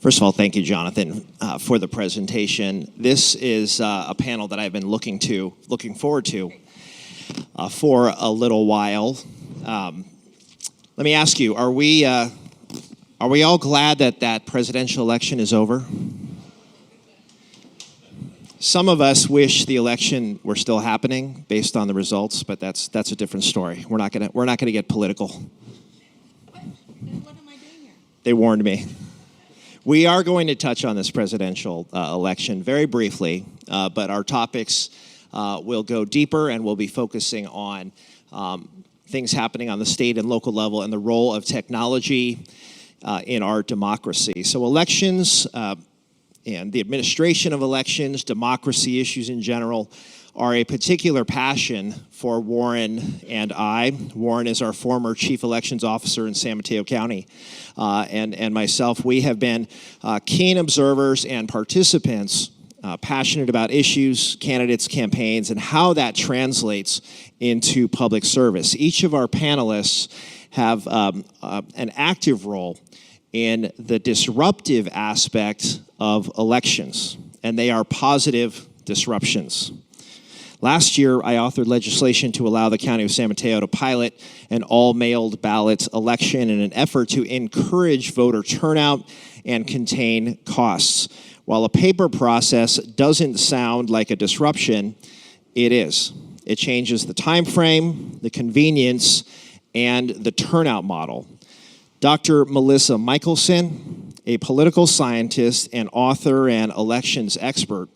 First of all, thank you, Jonathan, for the presentation. This is a panel that I've been looking forward to for a little while. Let me ask you: Are we all glad that that presidential election is over? Some of us wish the election were still happening based on the results, but that's a different story. We're not gonna get political. What am I doing here? They warned me. We are going to touch on this presidential election very briefly, but our topics will go deeper, and we'll be focusing on things happening on the state and local level and the role of technology in our democracy. So elections and the administration of elections, democracy issues in general, are a particular passion for Warren and I. Warren is our former chief elections officer in San Mateo County, and myself. We have been keen observers and participants, passionate about issues, candidates, campaigns, and how that translates into public service. Each of our panelists have an active role in the disruptive aspect of elections, and they are positive disruptions. Last year, I authored legislation to allow the County of San Mateo to pilot an all-mailed ballot election in an effort to encourage voter turnout and contain costs. While a paper process doesn't sound like a disruption, it is. It changes the time frame, the convenience, and the turnout model. Dr. Melissa Michelson, a political scientist and author and elections expert,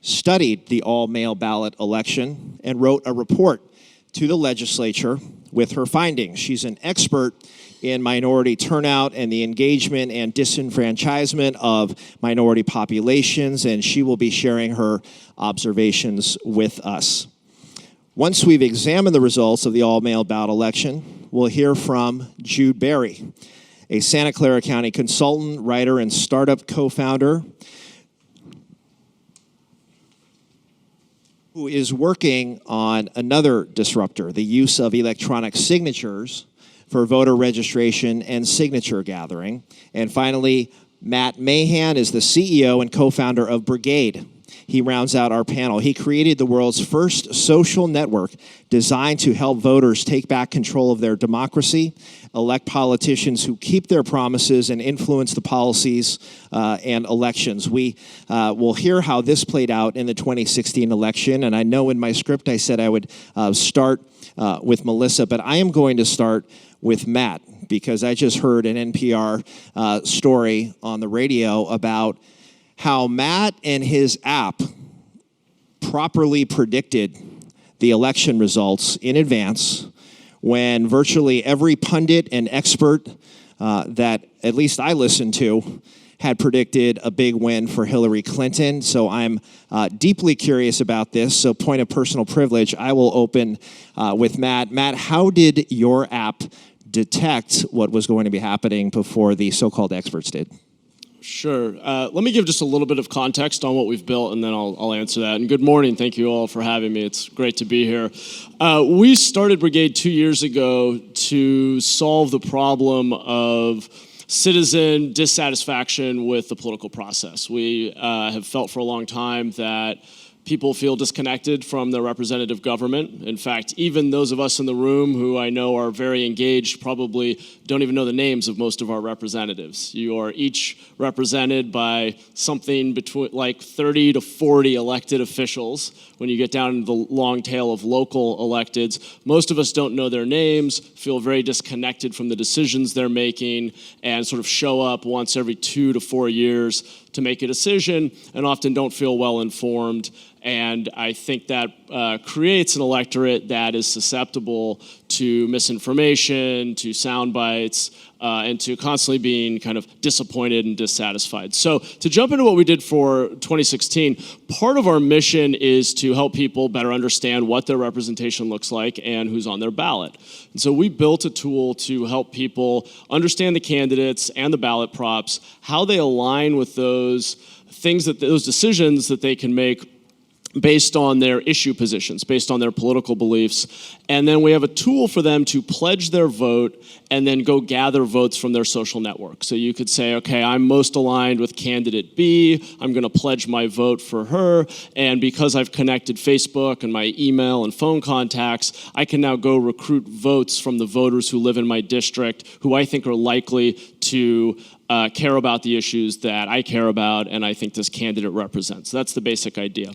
studied the all-mail ballot election and wrote a report to the legislature with her findings. She's an expert in minority turnout and the engagement and disenfranchisement of minority populations, and she will be sharing her observations with us. Once we've examined the results of the all-mail ballot election, we'll hear from Jude Berry, a Santa Clara County consultant, writer, and startup co-founder who is working on another disruptor, the use of electronic signatures for voter registration and signature gathering. And finally, Matt Mahan is the CEO and co-founder of Brigade. He rounds out our panel. He created the world's first social network designed to help voters take back control of their democracy, elect politicians who keep their promises, and influence the policies and elections. We will hear how this played out in the 2016 election, and I know in my script I said I would start with Melissa, but I am going to start with Matt, because I just heard an NPR story on the radio about how Matt and his app properly predicted the election results in advance when virtually every pundit and expert that at least I listened to had predicted a big win for Hillary Clinton. So I'm deeply curious about this. So point of personal privilege, I will open with Matt. Matt, how did your app detect what was going to be happening before the so-called experts did? Sure. Let me give just a little bit of context on what we've built, and then I'll answer that. And good morning. Thank you all for having me. It's great to be here. We started Brigade 2 years ago to solve the problem of citizen dissatisfaction with the political process. We have felt for a long time that people feel disconnected from their representative government. In fact, even those of us in the room who I know are very engaged probably don't even know the names of most of our representatives. You are each represented by something between like 30 to 40 elected officials. When you get down into the long tail of local electeds, most of us don't know their names, feel very disconnected from the decisions they're making, and sort of show up once every 2 to 4 years to make a decision, and often don't feel well informed. And I think that creates an electorate that is susceptible to misinformation, to sound bites, and to constantly being kind of disappointed and dissatisfied. So to jump into what we did for 2016, part of our mission is to help people better understand what their representation looks like and who's on their ballot. And so we built a tool to help people understand the candidates and the ballot props, how they align with those things, those decisions that they can make based on their issue positions, based on their political beliefs. And then we have a tool for them to pledge their vote and then go gather votes from their social network. So you could say, okay, I'm most aligned with candidate B, I'm gonna pledge my vote for her, and because I've connected Facebook and my email and phone contacts, I can now go recruit votes from the voters who live in my district who I think are likely to care about the issues that I care about and I think this candidate represents. That's the basic idea.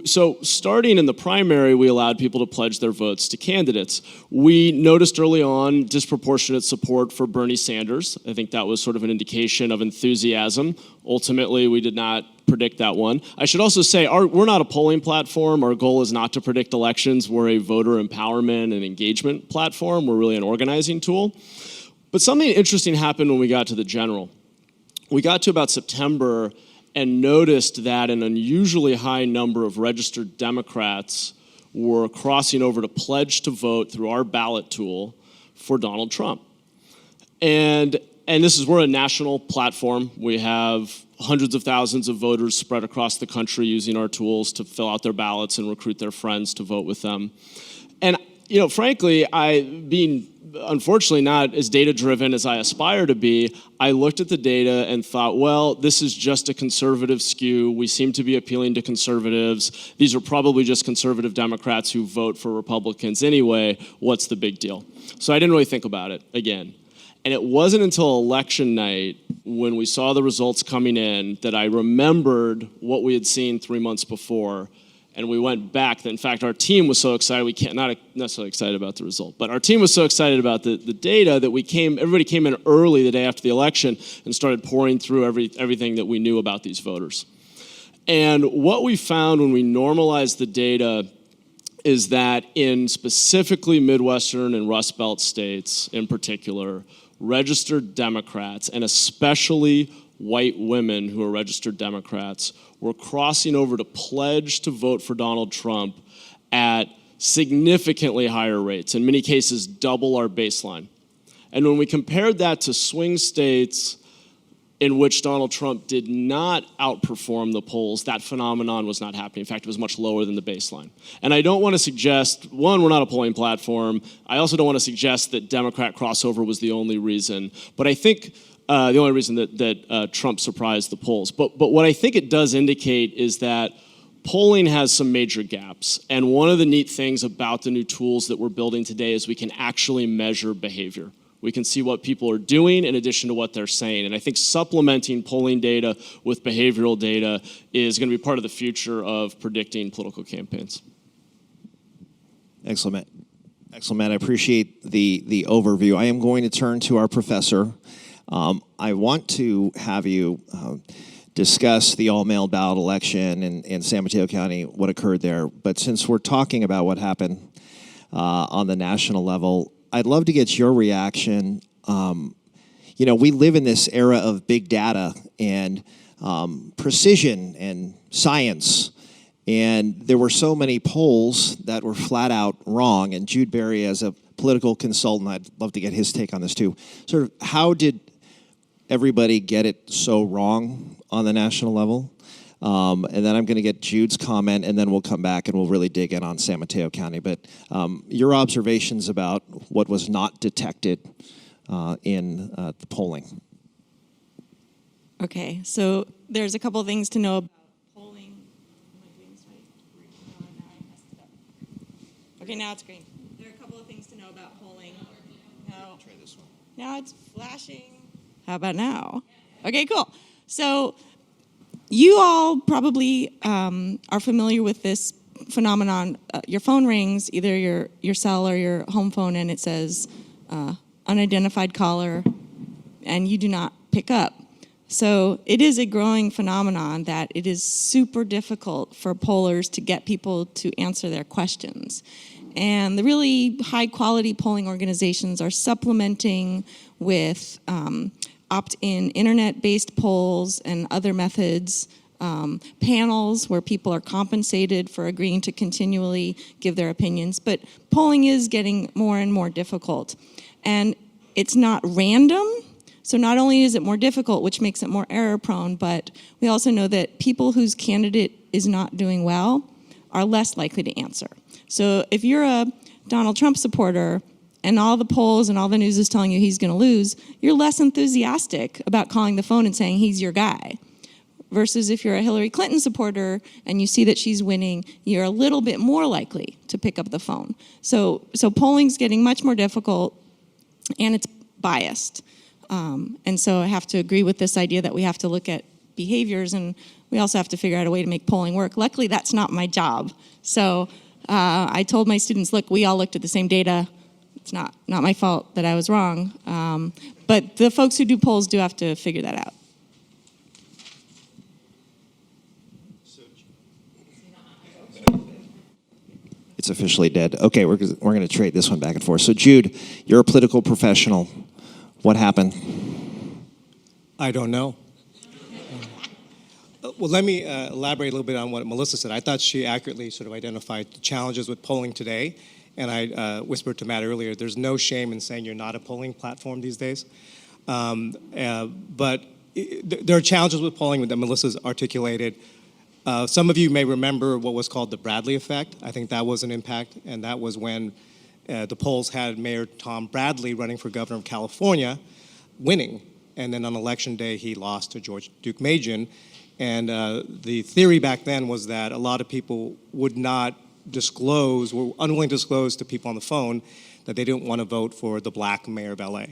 So starting in the primary, we allowed people to pledge their votes to candidates. We noticed early on disproportionate support for Bernie Sanders. I think that was sort of an indication of enthusiasm. Ultimately, we did not predict that one. I should also say, we're not a polling platform. Our goal is not to predict elections. We're a voter empowerment and engagement platform. We're really an organizing tool. But something interesting happened when we got to the general. We got to about September and noticed that an unusually high number of registered Democrats were crossing over to pledge to vote through our ballot tool for Donald Trump. And we're a national platform. We have hundreds of thousands of voters spread across the country using our tools to fill out their ballots and recruit their friends to vote with them. And frankly, being unfortunately not as data-driven as I aspire to be, I looked at the data and thought, well, this is just a conservative skew. We seem to be appealing to conservatives. These are probably just conservative Democrats who vote for Republicans anyway. What's the big deal? So I didn't really think about it again. And it wasn't until election night when we saw the results coming in that I remembered what we had seen 3 months before. And we went back. In fact, our team was so excited, not necessarily excited about the result, but our team was so excited about the data that everybody came in early the day after the election and started pouring through everything that we knew about these voters. And what we found when we normalized the data is that in specifically Midwestern and Rust Belt states in particular, registered Democrats, and especially white women who are registered Democrats, were crossing over to pledge to vote for Donald Trump at significantly higher rates, in many cases double our baseline. And when we compared that to swing states in which Donald Trump did not outperform the polls, that phenomenon was not happening. In fact, it was much lower than the baseline. And I don't want to suggest, one, we're not a polling platform. I also don't want to suggest that Democrat crossover was the only reason. But I think the only reason that Trump surprised the polls. But what I think it does indicate is that polling has some major gaps. And one of the neat things about the new tools that we're building today is we can actually measure behavior. We can see what people are doing in addition to what they're saying. And I think supplementing polling data with behavioral data is going to be part of the future of predicting political campaigns. Excellent. Excellent, Matt. I appreciate the overview. I am going to turn to our professor. I want to have you discuss the all-mail ballot election in San Mateo County, what occurred there. But since we're talking about what happened on the national level, I'd love to get your reaction. We live in this era of big data and precision and science. And there were so many polls that were flat out wrong. And Jude Berry, as a political consultant, I'd love to get his take on this too. Sort of how did everybody get it so wrong on the national level? And then I'm going to get Jude's comment, and then we'll come back and we'll really dig in on San Mateo County. But your observations about what was not detected in the polling. Okay, so there's a couple things to know about polling. Am I doing this right? No, now I messed it up. Okay, now it's green. There are a couple of things to know about polling. No. Try this one. Now it's flashing. How about now? Okay, cool. So you all probably are familiar with this phenomenon. Your phone rings, either your cell or your home phone, and it says unidentified caller, and you do not pick up. So it is a growing phenomenon that it is super difficult for pollers to get people to answer their questions. And the really high-quality polling organizations are supplementing with opt-in internet-based polls and other methods, panels where people are compensated for agreeing to continually give their opinions. But polling is getting more and more difficult. And it's not random. So not only is it more difficult, which makes it more error-prone, but we also know that people whose candidate is not doing well are less likely to answer. So if you're a Donald Trump supporter and all the polls and all the news is telling you he's going to lose, you're less enthusiastic about calling the phone and saying he's your guy. Versus if you're a Hillary Clinton supporter and you see that she's winning, you're a little bit more likely to pick up the phone. So polling's getting much more difficult, and it's biased. And so I have to agree with this idea that we have to look at behaviors, and we also have to figure out a way to make polling work. Luckily, that's not my job. So I told my students, look, we all looked at the same data. It's not my fault that I was wrong. But the folks who do polls do have to figure that out. It's officially dead. Okay, we're going to trade this one back and forth. So Jude, you're a political professional. What happened? I don't know. Well, let me elaborate a little bit on what Melissa said. I thought she accurately sort of identified the challenges with polling today. And I whispered to Matt earlier, there's no shame in saying you're not a polling platform these days. But there are challenges with polling that Melissa's articulated. Some of you may remember what was called the Bradley effect. I think that was an impact, and that was when the polls had Mayor Tom Bradley running for governor of California, winning. And then on election day, he lost to George Duke Majan. And the theory back then was that a lot of people would not disclose, were unwilling to disclose to people on the phone that they didn't want to vote for the black mayor of LA.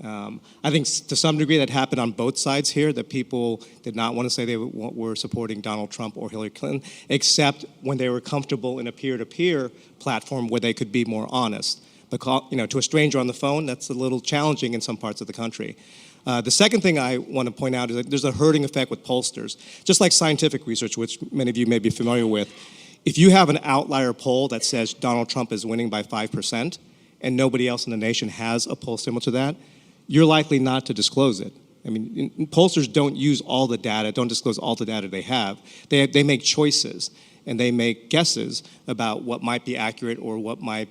I think to some degree that happened on both sides here, that people did not want to say they were supporting Donald Trump or Hillary Clinton, except when they were comfortable in a peer-to-peer platform where they could be more honest. But to a stranger on the phone, that's a little challenging in some parts of the country. The second thing I want to point out is that there's a herding effect with pollsters. Just like scientific research, which many of you may be familiar with, if you have an outlier poll that says Donald Trump is winning by 5% and nobody else in the nation has a poll similar to that, you're likely not to disclose it. I mean, pollsters don't use all the data, don't disclose all the data they have. They make choices, and they make guesses about what might be accurate or what might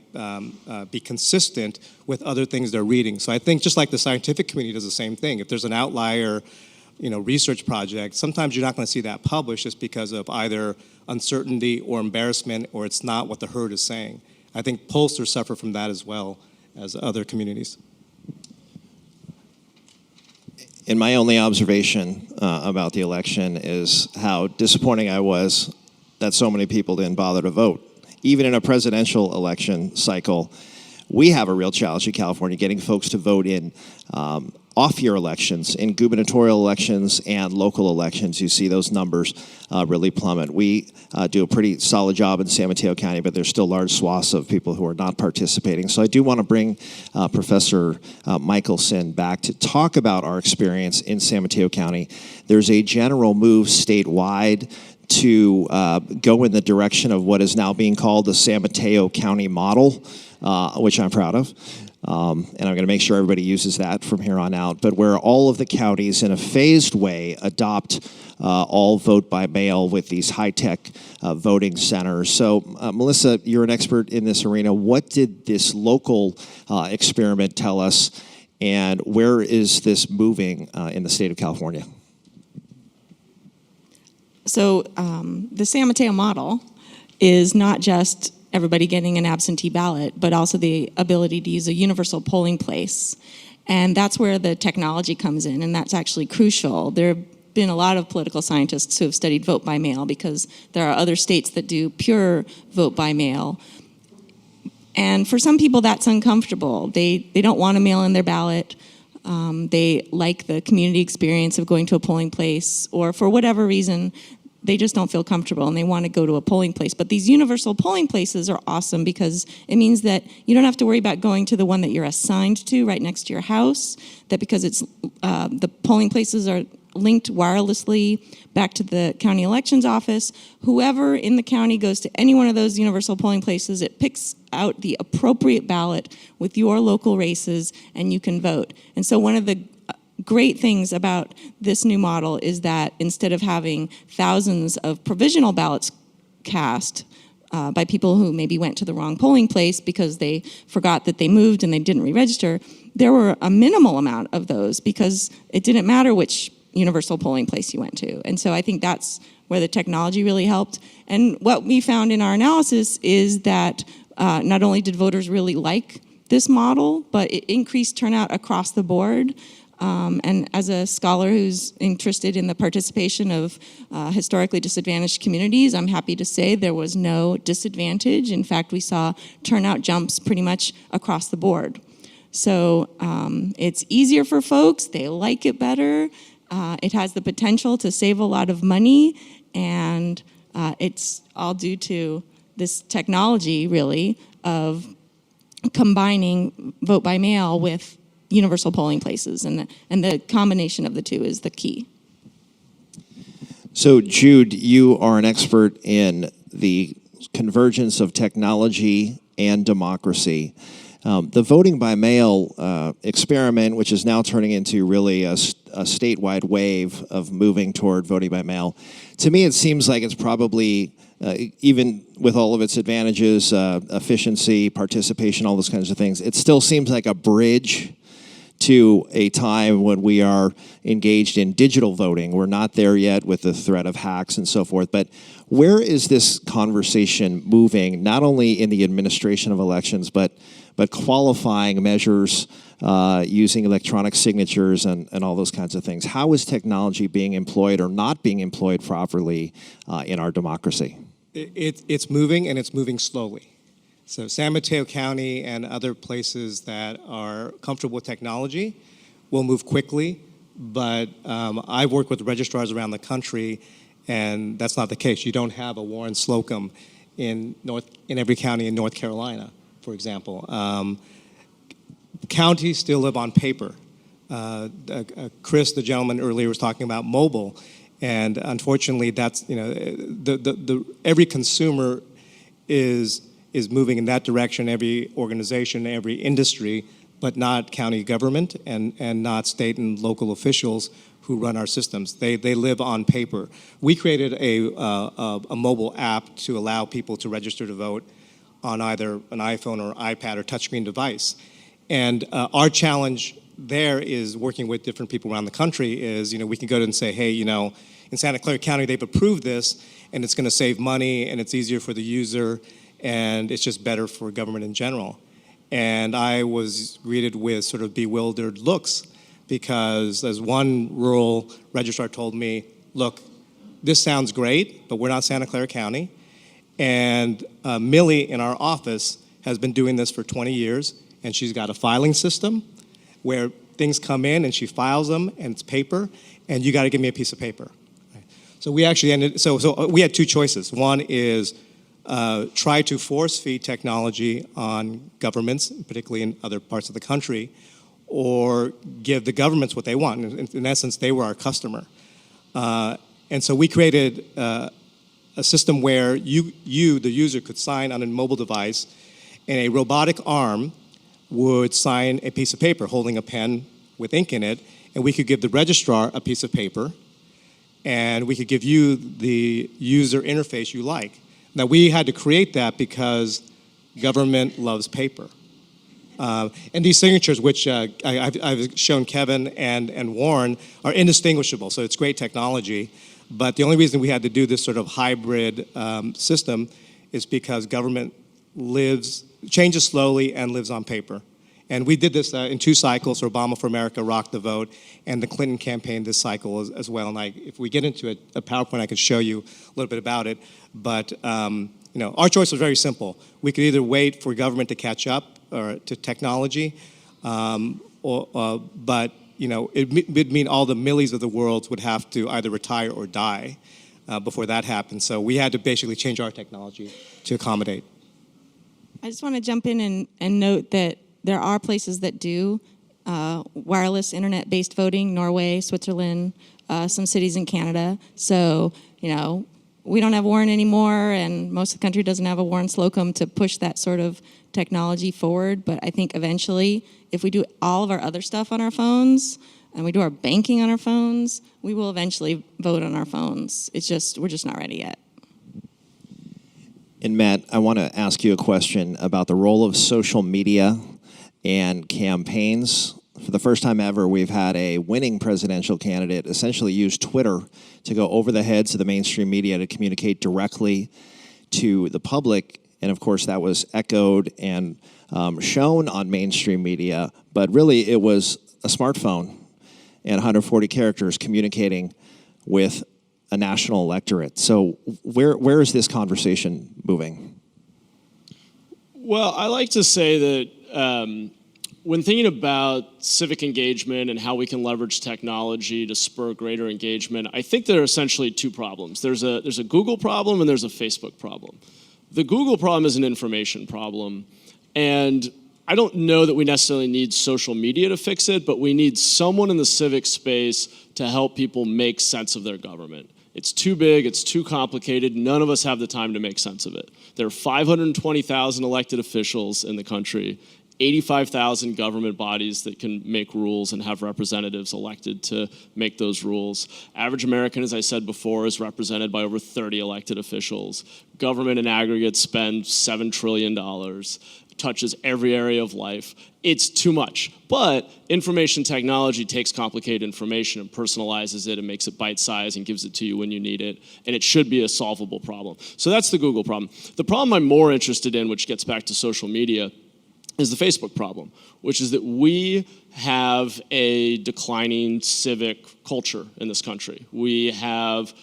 be consistent with other things they're reading. So I think just like the scientific community does the same thing. If there's an outlier, research project, sometimes you're not going to see that published just because of either uncertainty or embarrassment, or it's not what the herd is saying. I think pollsters suffer from that as well as other communities. And my only observation about the election is how disappointing I was that so many people didn't bother to vote. Even in a presidential election cycle, we have a real challenge in California getting folks to vote in off-year elections, in gubernatorial elections and local elections. You see those numbers really plummet. We do a pretty solid job in San Mateo County, but there's still large swaths of people who are not participating. So I do want to bring Professor Michelson back to talk about our experience in San Mateo County. There's a general move statewide to go in the direction of what is now being called the San Mateo County model, which I'm proud of. And I'm going to make sure everybody uses that from here on out, but where all of the counties in a phased way adopt all vote by mail with these high-tech voting centers. So, Melissa, you're an expert in this arena. What did this local experiment tell us, and where is this moving in the state of California? So the San Mateo model is not just everybody getting an absentee ballot, but also the ability to use a universal polling place. And that's where the technology comes in, and that's actually crucial. There have been a lot of political scientists who have studied vote by mail because there are other states that do pure vote by mail. And for some people, that's uncomfortable. They don't want to mail in their ballot. They like the community experience of going to a polling place, or for whatever reason, they just don't feel comfortable and they want to go to a polling place. But these universal polling places are awesome because it means that you don't have to worry about going to the one that you're assigned to right next to your house, that because it's the polling places are linked wirelessly back to the county elections office. Whoever in the county goes to any one of those universal polling places, it picks out the appropriate ballot with your local races and you can vote. And so one of the great things about this new model is that instead of having thousands of provisional ballots cast by people who maybe went to the wrong polling place because they forgot that they moved and they didn't re-register, there were a minimal amount of those because it didn't matter which universal polling place you went to. And so I think that's where the technology really helped. And what we found in our analysis is that not only did voters really like this model, but it increased turnout across the board. And as a scholar who's interested in the participation of historically disadvantaged communities, I'm happy to say there was no disadvantage. In fact, we saw turnout jumps pretty much across the board. So it's easier for folks, they like it better, it has the potential to save a lot of money, and it's all due to this technology, really, of combining vote by mail with universal polling places, and the combination of the two is the key. So, Jude, you are an expert in the convergence of technology and democracy. The voting by mail experiment, which is now turning into really a statewide wave of moving toward voting by mail, to me it seems like it's probably, even with all of its advantages, efficiency, participation, all those kinds of things, it still seems like a bridge to a time when we are engaged in digital voting. We're not there yet with the threat of hacks and so forth, but where is this conversation moving, not only in the administration of elections, but qualifying measures using electronic signatures and all those kinds of things? How is technology being employed or not being employed properly in our democracy? It's moving, and it's moving slowly. So San Mateo County and other places that are comfortable with technology will move quickly, but I've worked with registrars around the country, and that's not the case. You don't have a Warren Slocum in every county in North Carolina, for example. Counties still live on paper. Chris, the gentleman earlier, was talking about mobile, and unfortunately, that's every consumer is moving in that direction, every organization, every industry, but not county government and not state and local officials who run our systems. They live on paper. We created a mobile app to allow people to register to vote on either an iPhone or iPad or touchscreen device. And our challenge there is working with different people around the country is, we can go to and say, hey, in Santa Clara County, they've approved this, and it's going to save money, and it's easier for the user, and it's just better for government in general. And I was greeted with sort of bewildered looks because as one rural registrar told me, look, this sounds great, but we're not Santa Clara County. And Millie in our office has been doing this for 20 years, and she's got a filing system where things come in and she files them, and it's paper, and you got to give me a piece of paper. So we actually so we had two choices. One is try to force feed technology on governments, particularly in other parts of the country, or give the governments what they want. In essence, they were our customer. And so we created a system where you, the user, could sign on a mobile device, and a robotic arm would sign a piece of paper holding a pen with ink in it, and we could give the registrar a piece of paper, and we could give you the user interface you like. Now, we had to create that because government loves paper. And these signatures, which I've shown Kevin and Warren, are indistinguishable, so it's great technology. But the only reason we had to do this sort of hybrid system is because government changes slowly and lives on paper. And we did this in 2 cycles. Obama for America rocked the vote, and the Clinton campaign this cycle as well. And if we get into a PowerPoint, I could show you a little bit about it. But our choice was very simple. We could either wait for government to catch up to technology, but it would mean all the Millies of the world would have to either retire or die before that happened. So we had to basically change our technology to accommodate. I just want to jump in and note that there are places that do wireless internet-based voting, Norway, Switzerland, some cities in Canada. So, we don't have Warren anymore, and most of the country doesn't have a Warren Slocum to push that sort of technology forward. But I think eventually, if we do all of our other stuff on our phones, and we do our banking on our phones, we will eventually vote on our phones. We're just not ready yet. And Matt, I want to ask you a question about the role of social media and campaigns for the first time ever, we've had a winning presidential candidate essentially use Twitter to go over the heads of the mainstream media to communicate directly to the public. And of course, that was echoed and shown on mainstream media. But really, it was a smartphone and 140 characters communicating with a national electorate. So where is this conversation moving? Well, I like to say that when thinking about civic engagement and how we can leverage technology to spur greater engagement, I think there are essentially two problems. There's a Google problem and there's a Facebook problem. The Google problem is an information problem, and I don't know that we necessarily need social media to fix it, but we need someone in the civic space to help people make sense of their government. It's too big, it's too complicated, none of us have the time to make sense of it. There are 520,000 elected officials in the country, 85,000 government bodies that can make rules and have representatives elected to make those rules. Average American, as I said before, is represented by over 30 elected officials. Government in aggregate spends $7 trillion, touches every area of life. It's too much. But information technology takes complicated information and personalizes it and makes it bite-sized and gives it to you when you need it. And it should be a solvable problem. So that's the Google problem. The problem I'm more interested in, which gets back to social media, is the Facebook problem, which is that we have a declining civic culture in this country. We have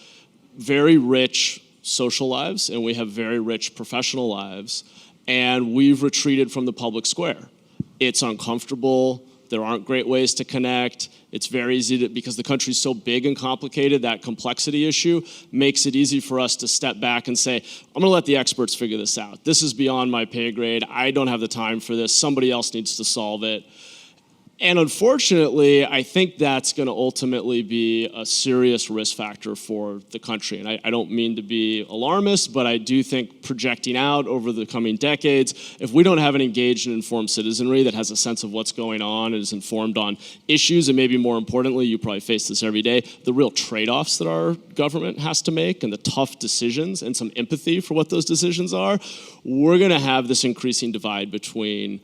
very rich social lives and we have very rich professional lives, and we've retreated from the public square. It's uncomfortable. There aren't great ways to connect. It's very easy to, because the country's so big and complicated, that complexity issue makes it easy for us to step back and say, I'm gonna let the experts figure this out. This is beyond my pay grade. I don't have the time for this. Somebody else needs to solve it. And unfortunately, I think that's going to ultimately be a serious risk factor for the country. And I don't mean to be alarmist, but I do think projecting out over the coming decades, if we don't have an engaged and informed citizenry that has a sense of what's going on and is informed on issues, and maybe more importantly, you probably face this every day, the real trade-offs that our government has to make and the tough decisions and some empathy for what those decisions are, we're going to have this increasing divide between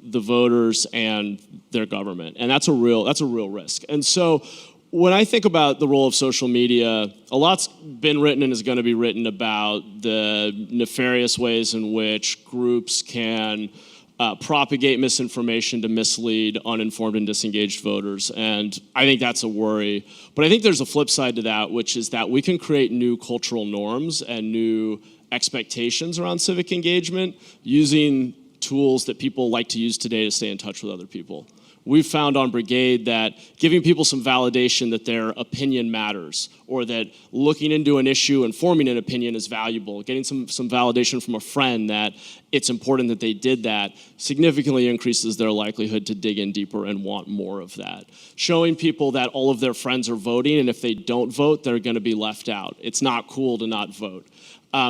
the voters and their government. And that's a real risk. And so when I think about the role of social media, a lot's been written and is going to be written about the nefarious ways in which groups can propagate misinformation to mislead uninformed and disengaged voters. And I think that's a worry. But I think there's a flip side to that, which is that we can create new cultural norms and new expectations around civic engagement using tools that people like to use today to stay in touch with other people. We've found on Brigade that giving people some validation that their opinion matters, or that looking into an issue and forming an opinion is valuable, getting some validation from a friend that it's important that they did that, significantly increases their likelihood to dig in deeper and want more of that. Showing people that all of their friends are voting, and if they don't vote, they're going to be left out. It's not cool to not vote.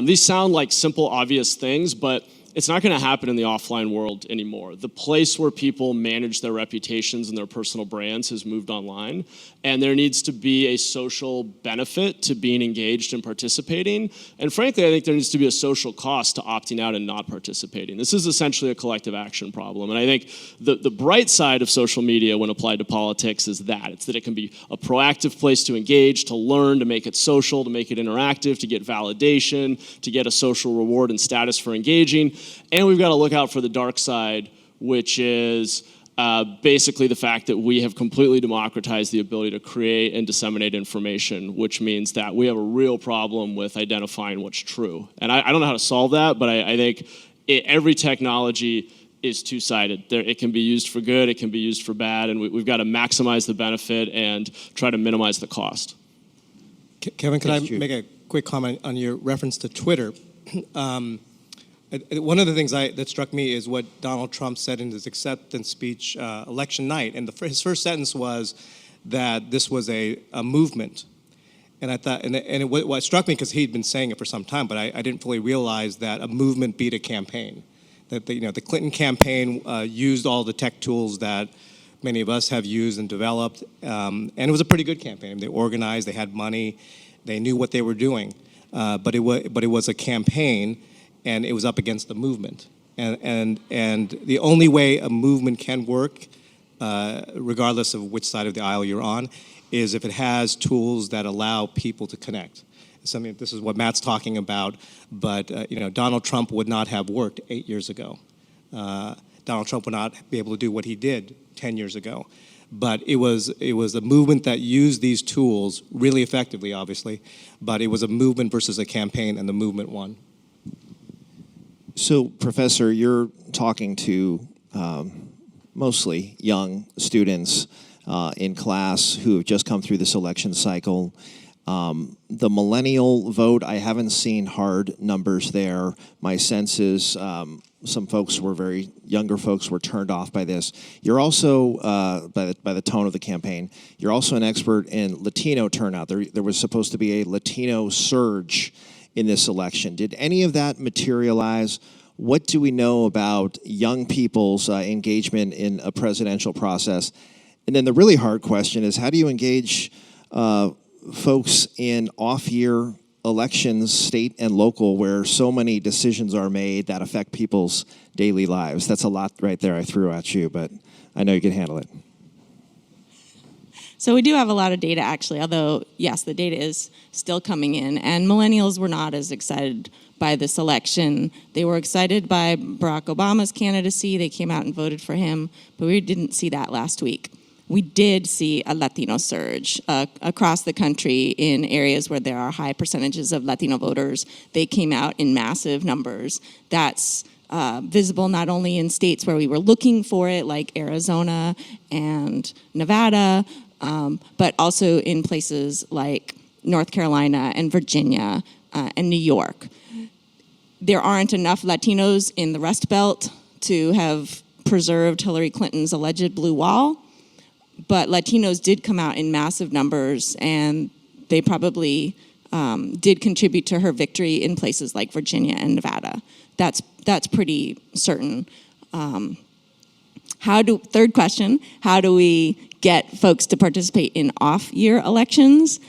These sound like simple, obvious things, but it's not going to happen in the offline world anymore. The place where people manage their reputations and their personal brands has moved online, and there needs to be a social benefit to being engaged and participating. And frankly, I think there needs to be a social cost to opting out and not participating. This is essentially a collective action problem. And I think the bright side of social media when applied to politics is that. It's that it can be a proactive place to engage, to learn, to make it social, to make it interactive, to get validation, to get a social reward and status for engaging. And we've got to look out for the dark side, which is basically the fact that we have completely democratized the ability to create and disseminate information, which means that we have a real problem with identifying what's true. And I don't know how to solve that, but I think every technology is two-sided. It can be used for good, it can be used for bad, and we've got to maximize the benefit and try to minimize the cost. Kevin, can I make a quick comment on your reference to Twitter? One of the things that struck me is what Donald Trump said in his acceptance speech election night. And his first sentence was that this was a movement. And I thought, what struck me, because he'd been saying it for some time, but I didn't fully realize that a movement beat a campaign. That the Clinton campaign used all the tech tools that many of us have used and developed. And it was a pretty good campaign. They organized, they had money, they knew what they were doing. But it was a campaign, and it was up against the movement. And the only way a movement can work regardless of which side of the aisle you're on, is if it has tools that allow people to connect. This is what Matt's talking about, but Donald Trump would not have worked 8 years ago. Donald Trump would not be able to do what he did 10 years ago. But it was a movement that used these tools really effectively, obviously, but it was a movement versus a campaign, and the movement won. So, Professor, you're talking to mostly young students in class who have just come through this election cycle. The millennial vote, I haven't seen hard numbers there. My sense is some younger folks were turned off by this. You're also, by the tone of the campaign, you're also an expert in Latino turnout. There was supposed to be a Latino surge in this election. Did any of that materialize? What do we know about young people's engagement in a presidential process? And then the really hard question is, how do you engage folks in off-year elections, state and local, where so many decisions are made that affect people's daily lives? That's a lot right there I threw at you, but I know you can handle it. So we do have a lot of data, actually, although, yes, the data is still coming in. And millennials were not as excited by this election. They were excited by Barack Obama's candidacy. They came out and voted for him, but we didn't see that last week. We did see a Latino surge across the country in areas where there are high percentages of Latino voters. They came out in massive numbers. That's visible not only in states where we were looking for it, like Arizona and Nevada, but also in places like North Carolina and Virginia and New York. There aren't enough Latinos in the Rust Belt to have preserved Hillary Clinton's alleged blue wall, but Latinos did come out in massive numbers, and they probably did contribute to her victory in places like Virginia and Nevada. That's pretty certain. Third question, how do we get folks to participate in off-year elections?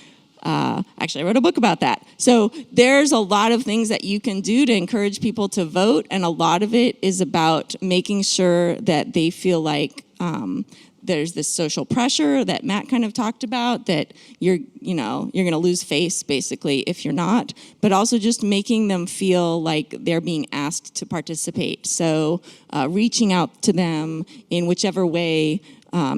Actually, I wrote a book about that. So there's a lot of things that you can do to encourage people to vote, and a lot of it is about making sure that they feel like there's this social pressure that Matt kind of talked about, that you're going to lose face basically if you're not, but also just making them feel like they're being asked to participate. So reaching out to them in whichever way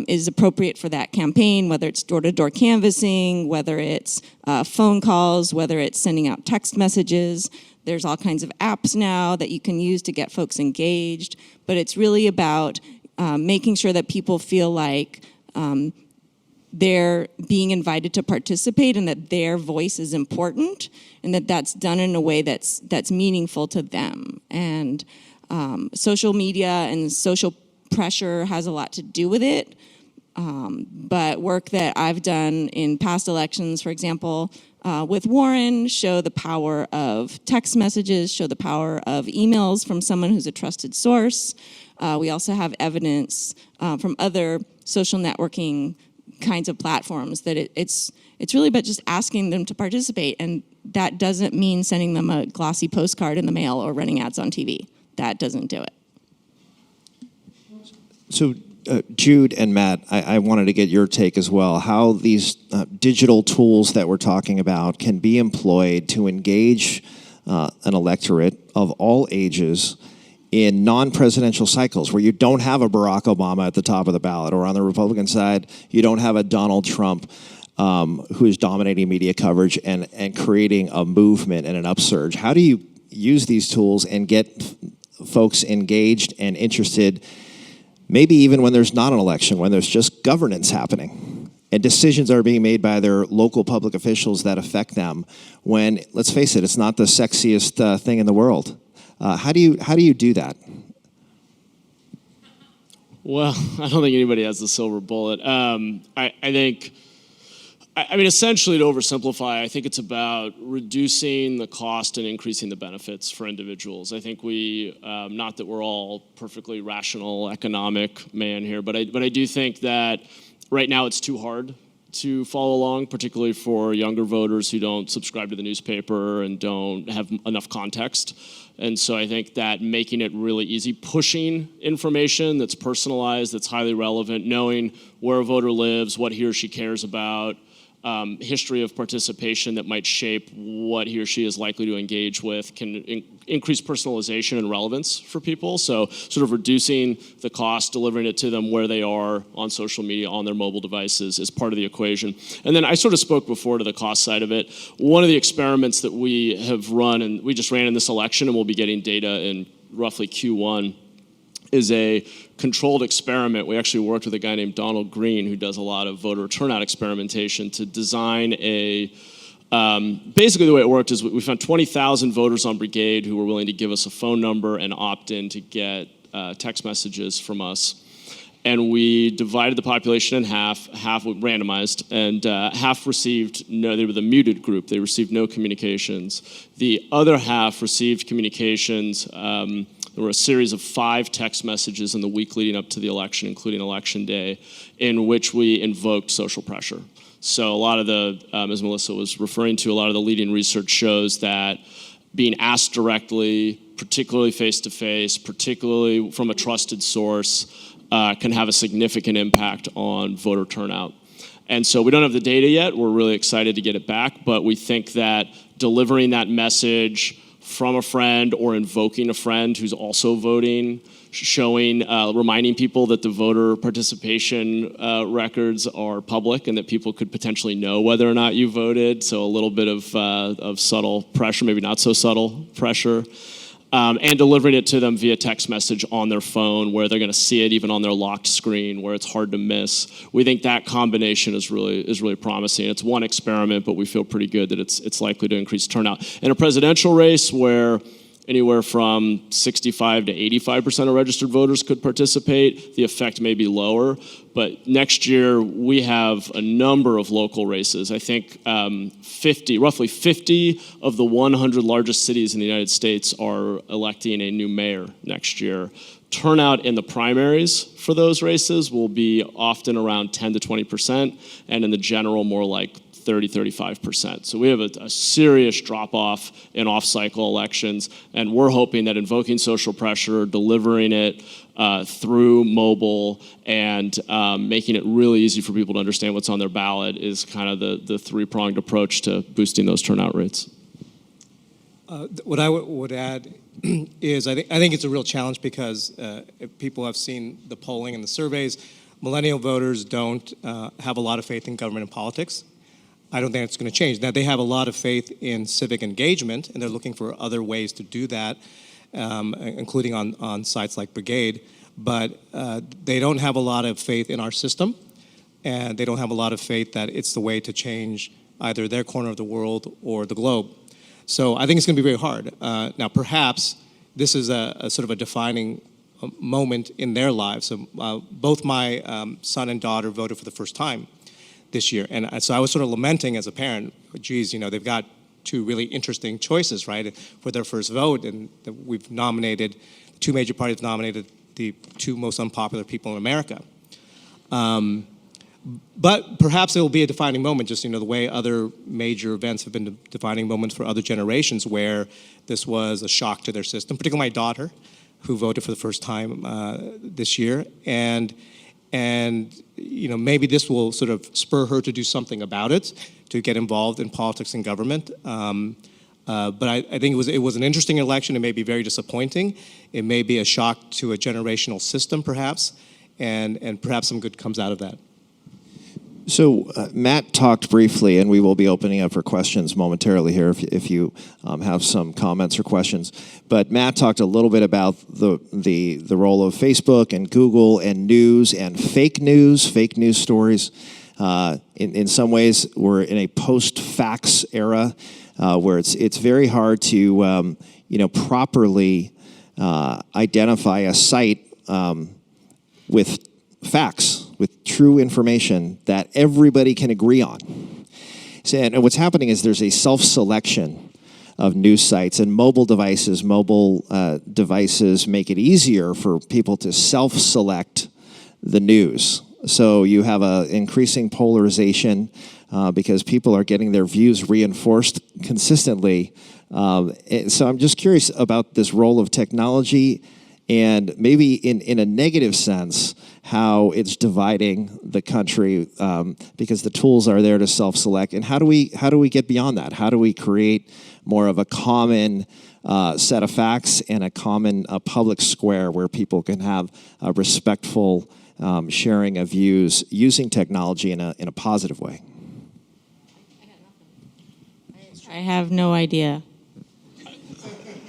is appropriate for that campaign, whether it's door-to-door canvassing, whether it's phone calls, whether it's sending out text messages. There's all kinds of apps now that you can use to get folks engaged, but it's really about making sure that people feel like they're being invited to participate and that their voice is important, and that's done in a way that's meaningful to them. And social media and social pressure has a lot to do with it. But work that I've done in past elections, for example, with Warren, show the power of text messages, show the power of emails from someone who's a trusted source. We also have evidence from other social networking kinds of platforms that it's really about just asking them to participate, and that doesn't mean sending them a glossy postcard in the mail or running ads on TV. That doesn't do it. So, Jude and Matt, I wanted to get your take as well, how these digital tools that we're talking about can be employed to engage an electorate of all ages in non-presidential cycles where you don't have a Barack Obama at the top of the ballot, or on the Republican side, you don't have a Donald Trump who is dominating media coverage and creating a movement and an upsurge. How do you use these tools and get folks engaged and interested, maybe even when there's not an election, when there's just governance happening and decisions are being made by their local public officials that affect them, when, let's face it, it's not the sexiest thing in the world? How do you do that? Well, I don't think anybody has the silver bullet. I mean, essentially, to oversimplify, I think it's about reducing the cost and increasing the benefits for individuals. I think not that we're all perfectly rational economic man here, but I do think that right now it's too hard to follow along, particularly for younger voters who don't subscribe to the newspaper and don't have enough context. And so I think that making it really easy, pushing information that's personalized, that's highly relevant, knowing where a voter lives, what he or she cares about, history of participation that might shape what he or she is likely to engage with can increase personalization and relevance for people. So sort of reducing the cost, delivering it to them where they are on social media, on their mobile devices is part of the equation. And then I sort of spoke before to the cost side of it. One of the experiments that we have run, and we just ran in this election, and we'll be getting data in roughly Q1, is a controlled experiment. We actually worked with a guy named Donald Green, who does a lot of voter turnout experimentation, to design a, basically the way it worked is we found 20,000 voters on Brigade who were willing to give us a phone number and opt in to get text messages from us. And we divided the population in half randomized, and half received no, they were the muted group, they received no communications. The other half received communications. There were a series of 5 text messages in the week leading up to the election, including Election Day, in which we invoked social pressure. So a lot of the, as Melissa was referring to, a lot of the leading research shows that being asked directly, particularly face-to-face, particularly from a trusted source, can have a significant impact on voter turnout. And so we don't have the data yet. We're really excited to get it back, but we think that delivering that message from a friend or invoking a friend who's also voting, showing, reminding people that the voter participation records are public and that people could potentially know whether or not you voted. So a little bit of subtle pressure, maybe not so subtle pressure. And delivering it to them via text message on their phone where they're going to see it even on their locked screen where it's hard to miss. We think that combination is really promising. It's one experiment, but we feel pretty good that it's likely to increase turnout. In a presidential race where anywhere from 65 to 85% of registered voters could participate, the effect may be lower. But next year, we have a number of local races. I think roughly 50 of the 100 largest cities in the United States are electing a new mayor next year. Turnout in the primaries for those races will be often around 10 to 20%, and in the general, more like 30-35%. So we have a serious drop-off in off-cycle elections, and we're hoping that invoking social pressure, delivering it through mobile, and making it really easy for people to understand what's on their ballot is kind of the three-pronged approach to boosting those turnout rates. What I would add is I think it's a real challenge because if people have seen the polling and the surveys, millennial voters don't have a lot of faith in government and politics. I don't think it's going to change. Now, they have a lot of faith in civic engagement, and they're looking for other ways to do that, including on sites like Brigade, but they don't have a lot of faith in our system, and they don't have a lot of faith that it's the way to change either their corner of the world or the globe. So I think it's going to be very hard. Now, perhaps this is a sort of a defining moment in their lives. So, both my son and daughter voted for the first time this year. And so I was sort of lamenting as a parent, geez, they've got 2 really interesting choices, right, for their first vote. And we've nominated, 2 major parties nominated the 2 most unpopular people in America. But perhaps it will be a defining moment, just, the way other major events have been defining moments for other generations where this was a shock to their system, particularly my daughter, who voted for the first time this year. And maybe this will sort of spur her to do something about it, to get involved in politics and government. But I think it was an interesting election. It may be very disappointing. It may be a shock to a generational system, perhaps, and perhaps some good comes out of that. So Matt talked briefly, and we will be opening up for questions momentarily here if you have some comments or questions. But Matt talked a little bit about the role of Facebook and Google and news and fake news stories. In some ways, we're in a post-fax era where it's very hard to properly identify a site with facts, with true information that everybody can agree on. So, and what's happening is there's a self-selection of news sites, and mobile devices make it easier for people to self-select the news. So you have an increasing polarization because people are getting their views reinforced consistently. So I'm just curious about this role of technology and maybe in a negative sense, how it's dividing the country because the tools are there to self-select. And how do we get beyond that? How do we create more of a common set of facts and a common public square where people can have a respectful sharing of views using technology in a positive way? I have no idea.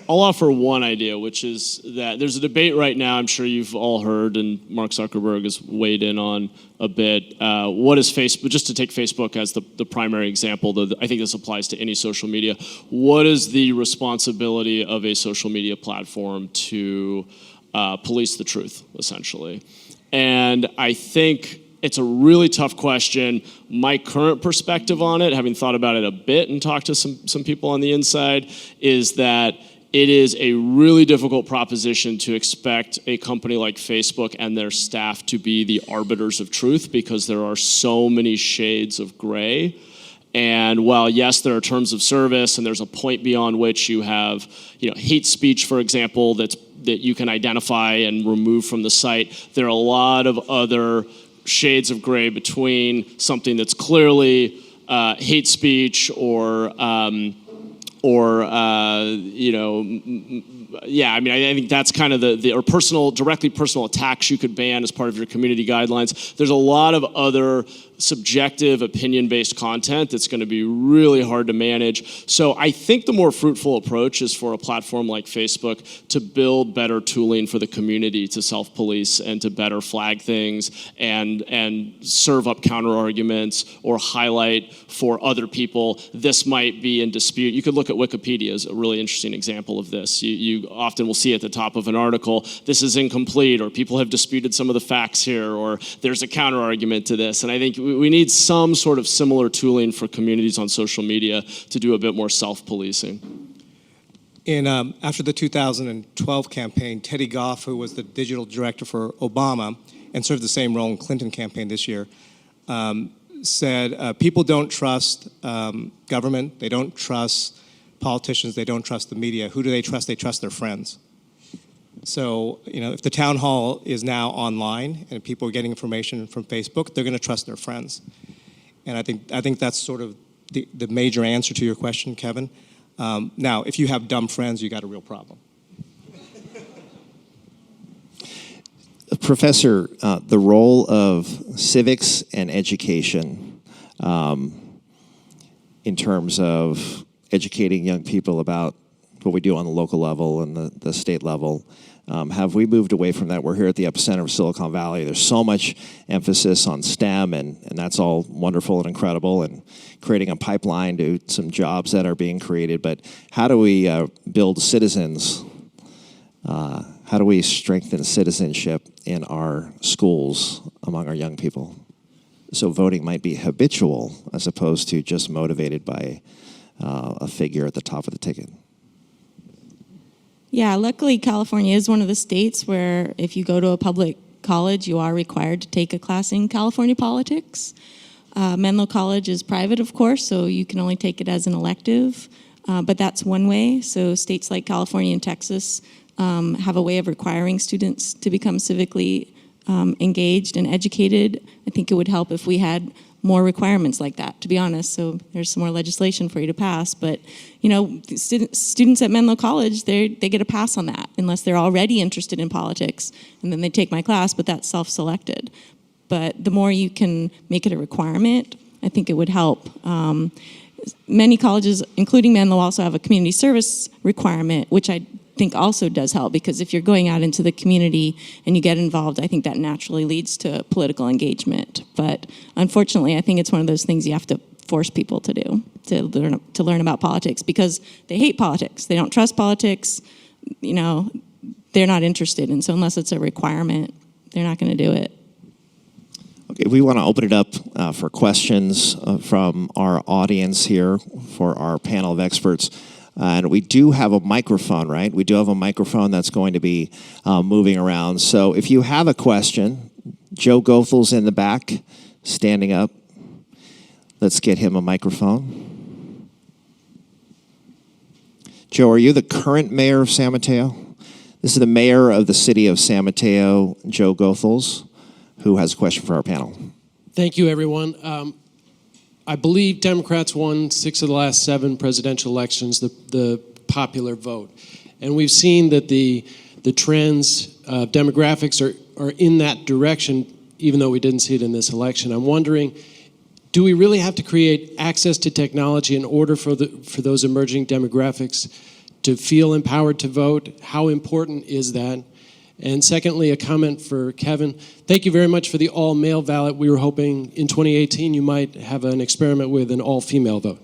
I'll offer one idea, which is that there's a debate right now, I'm sure you've all heard, and Mark Zuckerberg has weighed in on a bit. What is Facebook, just to take Facebook as the primary example, though I think this applies to any social media, what is the responsibility of a social media platform to police the truth, essentially? And I think it's a really tough question. My current perspective on it, having thought about it a bit and talked to some people on the inside, is that it is a really difficult proposition to expect a company like Facebook and their staff to be the arbiters of truth because there are so many shades of gray. And while, yes, there are terms of service and there's a point beyond which you have, hate speech, for example, that you can identify and remove from the site, there are a lot of other shades of gray between something that's clearly hate speech or I think that's kind of the directly personal attacks you could ban as part of your community guidelines. There's a lot of other subjective opinion-based content that's going to be really hard to manage. So I think the more fruitful approach is for a platform like Facebook to build better tooling for the community to self-police and to better flag things and serve up counter-arguments or highlight for other people, this might be in dispute. You could look at Wikipedia as a really interesting example of this. You often will see at the top of an article, this is incomplete, or people have disputed some of the facts here, or there's a counter-argument to this. And I think we need some sort of similar tooling for communities on social media to do a bit more self-policing. After the 2012 campaign, Teddy Goff, who was the digital director for Obama and served the same role in Clinton campaign this year, said people don't trust government, they don't trust politicians, they don't trust the media. Who do they trust? They trust their friends. So, if the town hall is now online and people are getting information from Facebook, they're going to trust their friends. And I think that's sort of the major answer to your question, Kevin. Now, if you have dumb friends, you got a real problem. Professor, the role of civics and education in terms of educating young people about what we do on the local level and the state level, have we moved away from that? We're here at the epicenter of Silicon Valley. There's so much emphasis on STEM, and that's all wonderful and incredible, and creating a pipeline to some jobs that are being created. But how do we build citizens? How do we strengthen citizenship in our schools among our young people? So voting might be habitual as opposed to just motivated by a figure at the top of the ticket. Yeah, luckily California is one of the states where if you go to a public college, you are required to take a class in California politics. Menlo College is private, of course, so you can only take it as an elective, but that's one way. So states like California and Texas have a way of requiring students to become civically engaged and educated. I think it would help if we had more requirements like that, to be honest. So there's some more legislation for you to pass. But, students at Menlo College, they get a pass on that unless they're already interested in politics. And then they take my class, but that's self-selected. But the more you can make it a requirement, I think it would help. Many colleges, including Menlo, also have a community service requirement, which I think also does help, because if you're going out into the community and you get involved, I think that naturally leads to political engagement. But unfortunately, I think it's one of those things you have to force people to do, to learn about politics, because they hate politics. They don't trust politics. They're not interested. And so unless it's a requirement, they're not going to do it. Okay, we want to open it up for questions from our audience here for our panel of experts. And we do have a microphone, right? We do have a microphone that's going to be moving around. So if you have a question, Joe Gothel's in the back, standing up. Let's get him a microphone. Joe, are you the current mayor of San Mateo? This is the mayor of the city of San Mateo, Joe Goethals, who has a question for our panel. Thank you, everyone. I believe Democrats won 6 of the last 7 presidential elections, the popular vote. And we've seen that the trends, demographics are in that direction, even though we didn't see it in this election. I'm wondering, do we really have to create access to technology in order for those emerging demographics to feel empowered to vote? How important is that? And secondly, a comment for Kevin. Thank you very much for the all-male ballot. We were hoping in 2018 you might have an experiment with an all-female vote.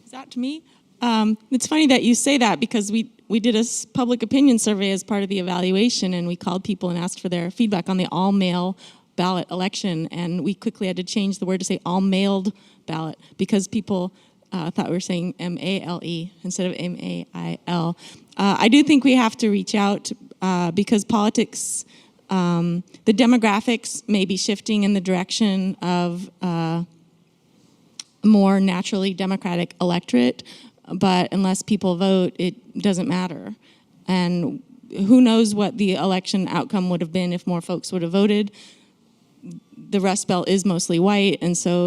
Is that to me? It's funny that you say that because we did a public opinion survey as part of the evaluation, and we called people and asked for their feedback on the all-male ballot election, and we quickly had to change the word to say all-mailed ballot because people thought we were saying M-A-L-E instead of M-A-I-L. I do think we have to reach out because politics, the demographics may be shifting in the direction of a more naturally democratic electorate, but unless people vote, it doesn't matter. And who knows what the election outcome would have been if more folks would have voted. The Rust Belt is mostly white, and so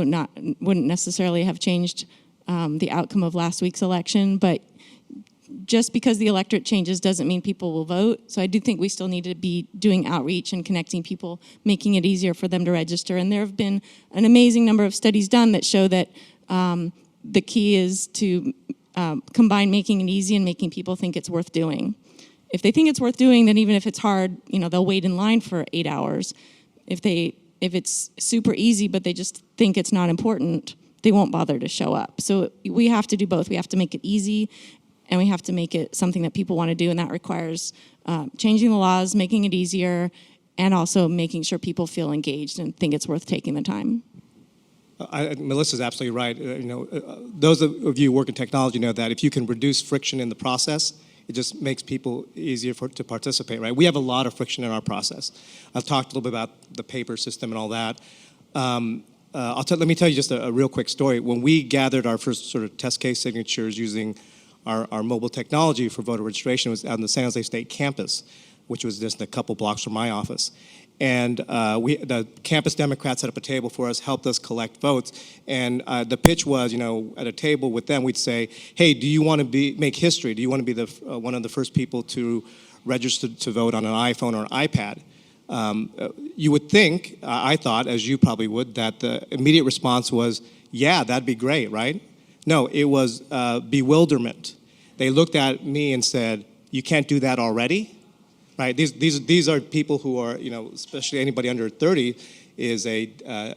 wouldn't necessarily have changed the outcome of last week's election, but just because the electorate changes doesn't mean people will vote. So I do think we still need to be doing outreach and connecting people, making it easier for them to register. And there have been an amazing number of studies done that show that the key is to combine making it easy and making people think it's worth doing. If they think it's worth doing, then even if it's hard, they'll wait in line for 8 hours. If it's super easy, but they just think it's not important, they won't bother to show up. So we have to do both. We have to make it easy, and we have to make it something that people want to do, and that requires changing the laws, making it easier, and also making sure people feel engaged and think it's worth taking the time. Melissa's absolutely right. Those of you who work in technology know that if you can reduce friction in the process, it just makes people easier to participate, right? We have a lot of friction in our process. I've talked a little bit about the paper system and all that. Let me tell you just a real quick story. When we gathered our first sort of test case signatures using our mobile technology for voter registration, it was out on the San Jose State campus, which was just a couple blocks from my office. And the campus Democrats set up a table for us, helped us collect votes. And the pitch was, at a table with them, we'd say, hey, do you want to make history? Do you want to be one of the first people to register to vote on an iPhone or an iPad? You would think, I thought, as you probably would, that the immediate response was, yeah, that'd be great, right? No, it was bewilderment. They looked at me and said, you can't do that already? Right? These are people who are, especially anybody under 30 is a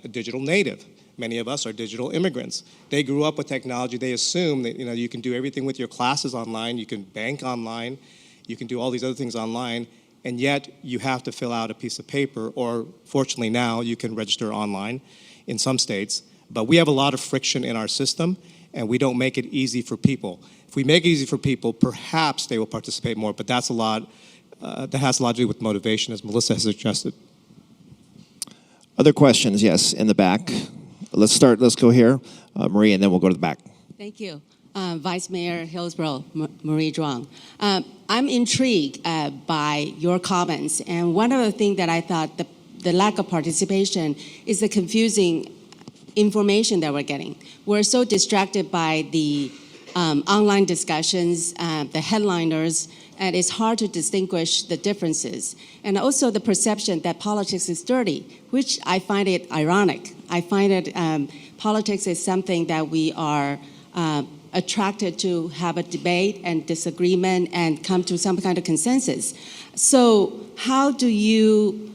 digital native. Many of us are digital immigrants. They grew up with technology. They assume that, you can do everything with your classes online, you can bank online, you can do all these other things online, and yet you have to fill out a piece of paper, or fortunately now you can register online in some states. But we have a lot of friction in our system, and we don't make it easy for people. If we make it easy for people, perhaps they will participate more, but that has a lot to do with motivation, as Melissa has suggested. Other questions? Yes, in the back. Let's go here. Marie, and then we'll go to the back. Thank you. Vice Mayor Hillsborough, Marie Zhuang. I'm intrigued by your comments, and one of the things that I thought the lack of participation is the confusing information that we're getting. We're so distracted by the online discussions, the headliners, and it's hard to distinguish the differences. And also the perception that politics is dirty, which I find it ironic. I find it politics is something that we are attracted to have a debate and disagreement and come to some kind of consensus. So how do you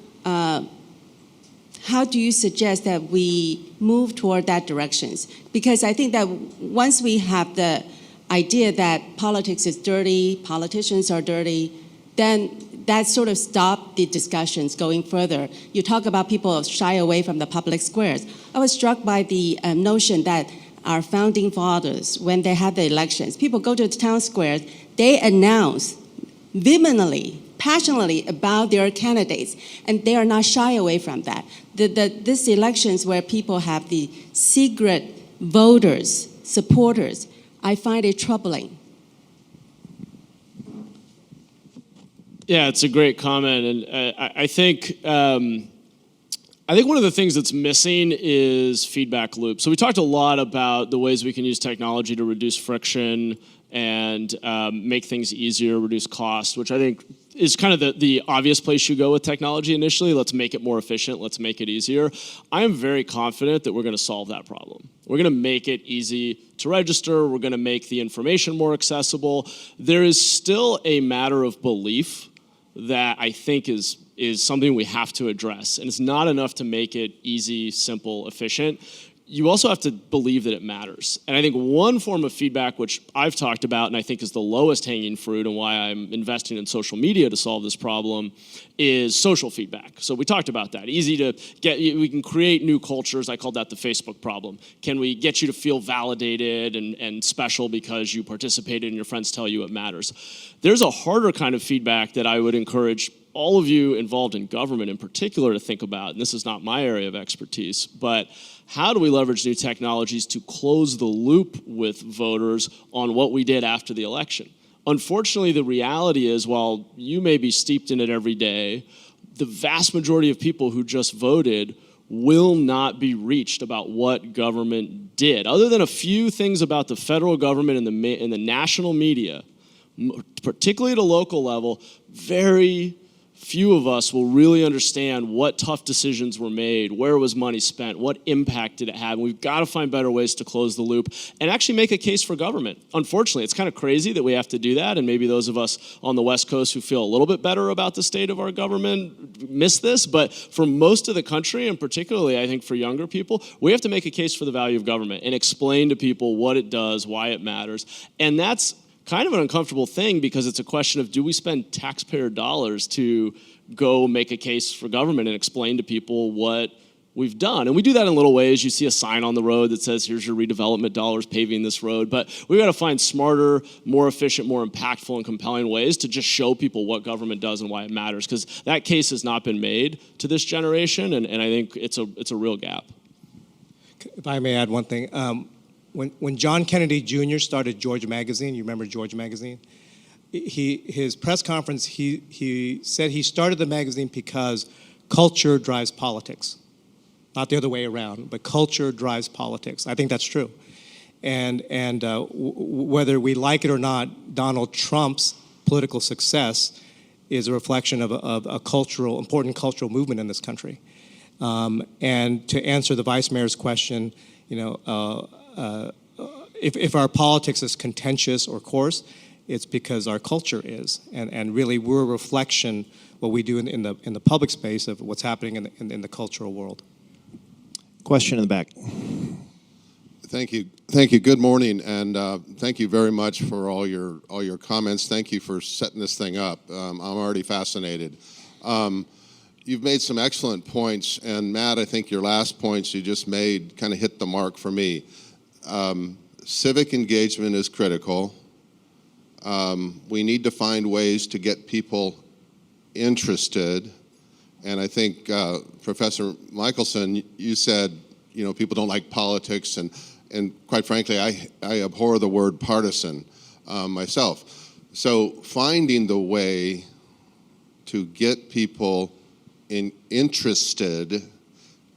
suggest that we move toward that directions? Because I think that once we have the idea that politics is dirty, politicians are dirty, then that sort of stopped the discussions going further. You talk about people shy away from the public squares. I was struck by the notion that our founding fathers, when they had the elections, people go to the town squares, they announce vehemently, passionately about their candidates, and they are not shy away from that. These elections where people have the secret voters, supporters, I find it troubling. Yeah, it's a great comment, and I think one of the things that's missing is feedback loop. So we talked a lot about the ways we can use technology to reduce friction and make things easier, reduce cost, which I think is kind of the obvious place you go with technology initially. Let's make it more efficient. Let's make it easier. I am very confident that we're going to solve that problem. We're going to make it easy to register. We're going to make the information more accessible. There is still a matter of belief that I think is something we have to address. And it's not enough to make it easy, simple, efficient. You also have to believe that it matters. And I think one form of feedback, which I've talked about and I think is the lowest hanging fruit and why I'm investing in social media to solve this problem, is social feedback. So we talked about that. Easy to get, we can create new cultures. I called that the Facebook problem. Can we get you to feel validated and special because you participated and your friends tell you it matters? There's a harder kind of feedback that I would encourage all of you involved in government in particular to think about, and this is not my area of expertise, but how do we leverage new technologies to close the loop with voters on what we did after the election? Unfortunately, the reality is, while you may be steeped in it every day, the vast majority of people who just voted will not be reached about what government did. Other than a few things about the federal government and the national media, particularly at a local level, very few of us will really understand what tough decisions were made, where was money spent, what impact did it have. We've got to find better ways to close the loop and actually make a case for government. Unfortunately, it's kind of crazy that we have to do that, and maybe those of us on the West Coast who feel a little bit better about the state of our government miss this, but for most of the country, and particularly I think for younger people, we have to make a case for the value of government and explain to people what it does, why it matters, and that's kind of an uncomfortable thing because it's a question of, do we spend taxpayer dollars to go make a case for government and explain to people what we've done? And we do that in little ways. You see a sign on the road that says, here's your redevelopment dollars paving this road. But we've got to find smarter, more efficient, more impactful and compelling ways to just show people what government does and why it matters, because that case has not been made to this generation, and I think it's a real gap. If I may add one thing. When John Kennedy Jr. started George Magazine, you remember George Magazine? His press conference, he said he started the magazine because culture drives politics. Not the other way around, but culture drives politics. I think that's true. And whether we like it or not, Donald Trump's political success is a reflection of a important cultural movement in this country. And to answer the vice mayor's question, if our politics is contentious or coarse, it's because our culture is, and really we're a reflection what we do in the public space of what's happening in the cultural world. Question in the back. Thank you. Good morning, and thank you very much for all your comments. Thank you for setting this thing up. I'm already fascinated. You've made some excellent points, and Matt, I think your last points you just made kind of hit the mark for me. Civic engagement is critical. We need to find ways to get people interested. And I think Professor Michelson, you said, people don't like politics, and quite frankly, I abhor the word partisan myself. So finding the way to get people interested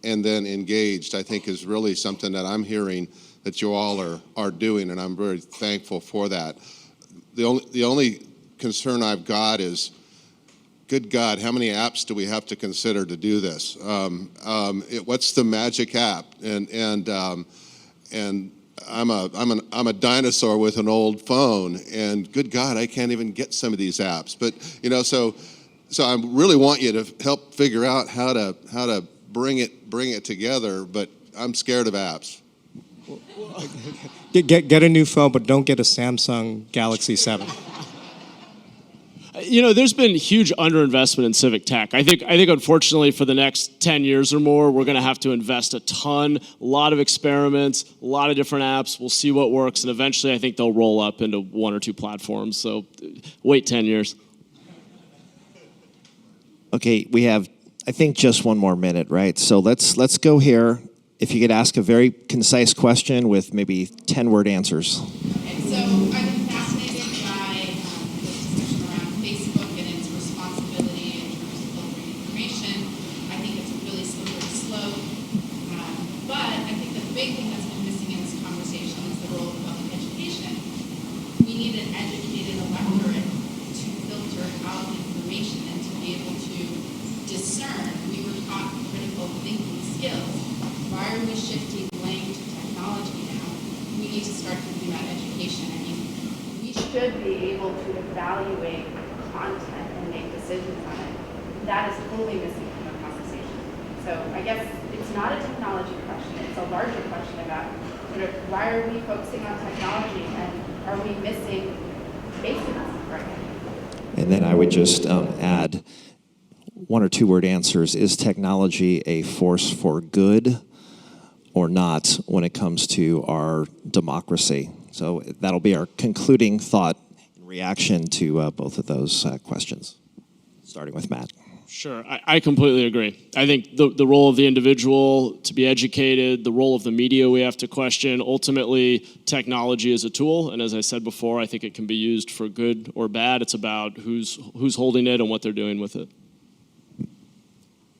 and then engaged, I think is really something that I'm hearing that you all are doing, and I'm very thankful for that. The only concern I've got is, good God, how many apps do we have to consider to do this? What's the magic app? And I'm a dinosaur with an old phone, and good God, I can't even get some of these apps. But so I really want you to help figure out how to bring it together. But I'm scared of apps. Get a new phone, but don't get a Samsung Galaxy 7. There's been huge underinvestment in civic tech. I think unfortunately for the next 10 years or more, we're going to have to invest a ton, a lot of experiments, a lot of different apps. We'll see what works, and eventually I think they'll roll up into one or two platforms. So wait 10 years. Okay, we have, I think, just one more minute, right? So let's go here. If you could ask a very concise question with maybe 10-word answers. Okay, so I've been fascinated by the discussion around Facebook and its responsibility in terms of filtering information. I think it's a really slippery slope. But I think the big thing that's been missing in this conversation is the role of public education. We need an educated electorate to filter out information and to be able to discern. We were taught critical thinking skills. Why are we shifting blame to technology now? We need to start thinking about education. I mean, we should be able to evaluate content and make decisions on it. That is totally missing from the conversation. So I guess it's not a technology question. It's a larger question about sort of why are we focusing on technology and are we missing basic lessons right now? And then I would just add 1 or 2 word answers. Is technology a force for good or not when it comes to our democracy? So that'll be our concluding thought in reaction to both of those questions, starting with Matt. Sure, I completely agree. I think the role of the individual to be educated, the role of the media we have to question. Ultimately, technology is a tool, and as I said before, I think it can be used for good or bad. It's about who's holding it and what they're doing with it.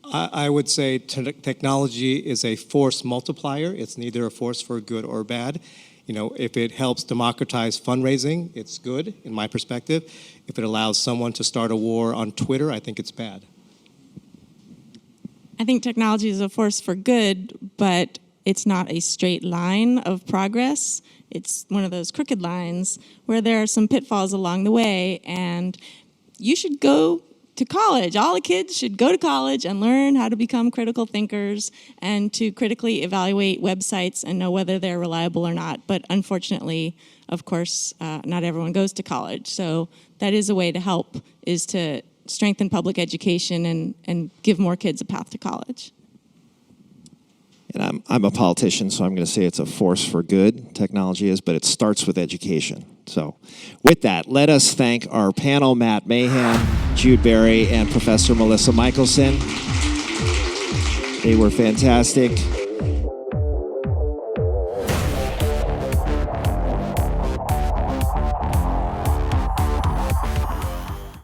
I would say technology is a force multiplier. It's neither a force for good or bad. You know, if it helps democratize fundraising, it's good, in my perspective. If it allows someone to start a war on Twitter, I think it's bad. I think technology is a force for good, but it's not a straight line of progress. It's one of those crooked lines where there are some pitfalls along the way, and you should go to college. All the kids should go to college and learn how to become critical thinkers and to critically evaluate websites and know whether they're reliable or not. But unfortunately, of course, not everyone goes to college. So that is a way to help, is to strengthen public education and give more kids a path to college. And I'm a politician, so I'm going to say it's a force for good, technology is, but it starts with education. So with that, let us thank our panel, Matt Mahan, Jude Berry, and Professor Melissa Michelson. They were fantastic.